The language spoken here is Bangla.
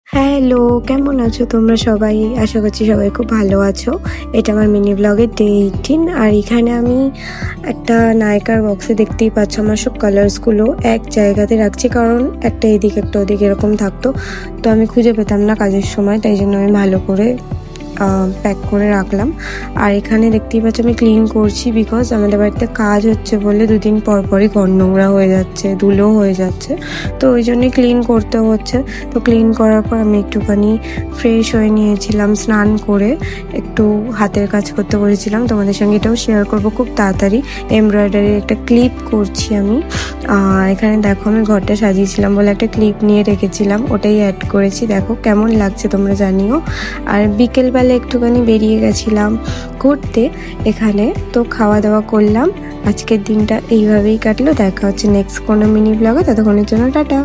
হ্যালো, কেমন আছো তোমরা সবাই? আশা করছি সবাই খুব ভালো আছো। এটা আমার মিনি ব্লগের ডে 18। আর এখানে আমি একটা নায়িকার বক্সে দেখতেই পাচ্ছ আমার সব কালার্সগুলো এক জায়গাতে রাখছি, কারণ একটা এদিক একটা ওদিক এরকম থাকতো, তো আমি খুঁজে পেতাম না কাজের সময়, তাই জন্য আমি ভালো করে প্যাক করে রাখলাম। আর এখানে দেখতেই পাচ্ছ আমি ক্লিন করছি, বিকজ আমাদের বাড়িতে কাজ হচ্ছে বলে দুদিন পর পরই ঘর নোংরা হয়ে যাচ্ছে, ধুলো হয়ে যাচ্ছে, তো ওই জন্যই ক্লিন করতে হচ্ছে। তো ক্লিন করার পর আমি একটুখানি ফ্রেশ হয়ে নিয়েছিলাম, স্নান করে একটু হাতের কাজ করতে বলেছিলাম, তোমাদের সঙ্গে এটাও শেয়ার করবো খুব তাড়াতাড়ি। এমব্রয়ডারির একটা ক্লিপ করছি আমি। এখানে দেখো আমি ঘরটা সাজিয়েছিলাম বলে একটা ক্লিপ নিয়ে রেখেছিলাম, ওটাই অ্যাড করেছি। দেখো কেমন লাগছে তোমরা জানিও। আর বিকেলবেলা একটুখানি বেরিয়ে গেছিলাম ঘুরতে এখানে, তো খাওয়া দাওয়া করলাম। আজকের দিনটা এইভাবেই কাটলো। দেখা হচ্ছে নেক্সট কোনো মিনি ব্লগে, ততক্ষণের জন্য টাটা।